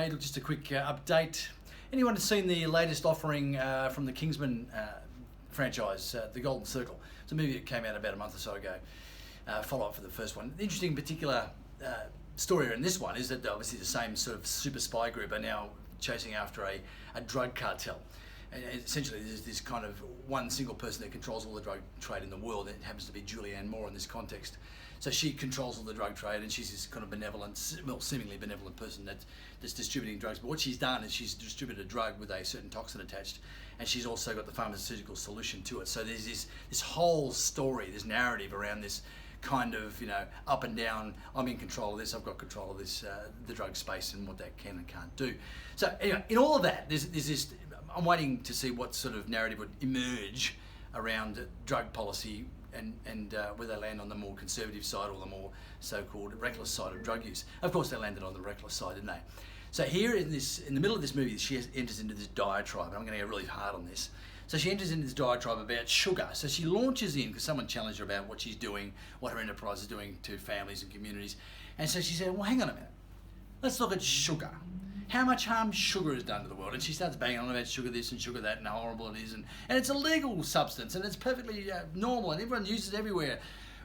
Hey, look, just a quick update. Anyone seen the latest offering from the Kingsman franchise, The Golden Circle? It's a movie that came out about a month or so ago. Follow-up for the first one. The interesting particular story in this one is that obviously the same sort of super spy group are now chasing after a drug cartel. And essentially there's this kind of one single person that controls all the drug trade in the world. It happens to be Julianne Moore in this context. So she controls all the drug trade, and she's this kind of benevolent, well, seemingly benevolent person that's distributing drugs. But what she's done is she's distributed a drug with a certain toxin attached, and she's also got the pharmaceutical solution to it. So there's this whole story, this narrative around this kind of, up and down, I'm in control of this, I've got control of this, the drug space and what that can and can't do. So anyway, in all of that, there's this, I'm waiting to see what sort of narrative would emerge around drug policy and where they land on the more conservative side or the more so-called reckless side of drug use. Of course, they landed on the reckless side, didn't they? So here in the middle of this movie, she enters into this diatribe, and I'm going to go really hard on this. So she enters into this diatribe about sugar. So she launches in, because someone challenged her about what she's doing, what her enterprise is doing to families and communities. And so she said, well, hang on a minute. Let's look at sugar. How much harm sugar has done to the world? And she starts banging on about sugar this and sugar that and how horrible it is. And it's a legal substance, and it's perfectly normal, and everyone uses it everywhere.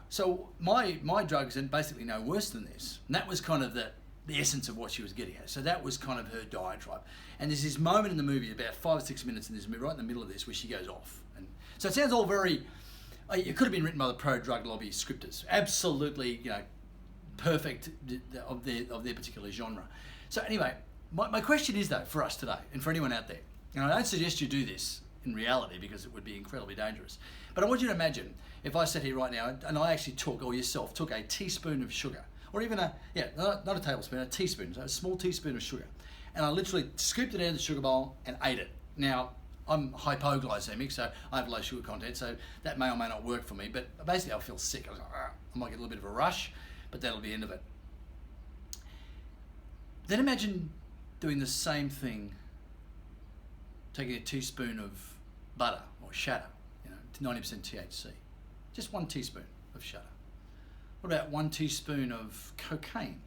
So my drugs are basically no worse than this. And that was kind of the essence of what she was getting at. So that was kind of her diatribe. And there's this moment in the movie, about 5 or 6 minutes in this movie, right in the middle of this, where she goes off. And so it sounds all very, it could have been written by the pro-drug lobby scripters. Absolutely, perfect of their particular genre. So anyway, my question is though, for us today, and for anyone out there, and I don't suggest you do this in reality because it would be incredibly dangerous, but I want you to imagine if I sat here right now and I actually took a teaspoon of sugar, or even not a tablespoon, a teaspoon, so a small teaspoon of sugar, and I literally scooped it out of the sugar bowl and ate it. Now, I'm hypoglycemic, so I have low sugar content, so that may or may not work for me, but basically I feel sick. I might get a little bit of a rush, but that'll be the end of it. Then imagine doing the same thing, taking a teaspoon of butter or shatter, 90% THC. Just 1 teaspoon of shatter. What about 1 teaspoon of cocaine?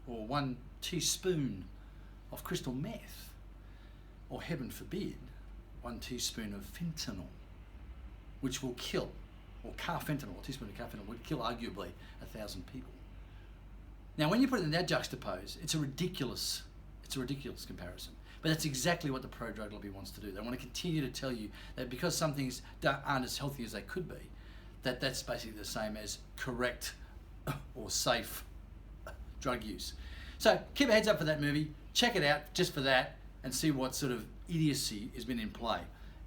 Or 1 teaspoon of crystal meth? Or heaven forbid, 1 teaspoon of fentanyl, which will kill, or carfentanil, a teaspoon of carfentanil would kill arguably 1,000 people. Now when you put it in that juxtapose, it's a ridiculous comparison. But that's exactly what the pro-drug lobby wants to do. They want to continue to tell you that because some things aren't as healthy as they could be, that's basically the same as correct or safe drug use. So keep a heads up for that movie. Check it out just for that and see what sort of idiocy has been in play,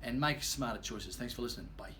and make smarter choices. Thanks for listening. Bye.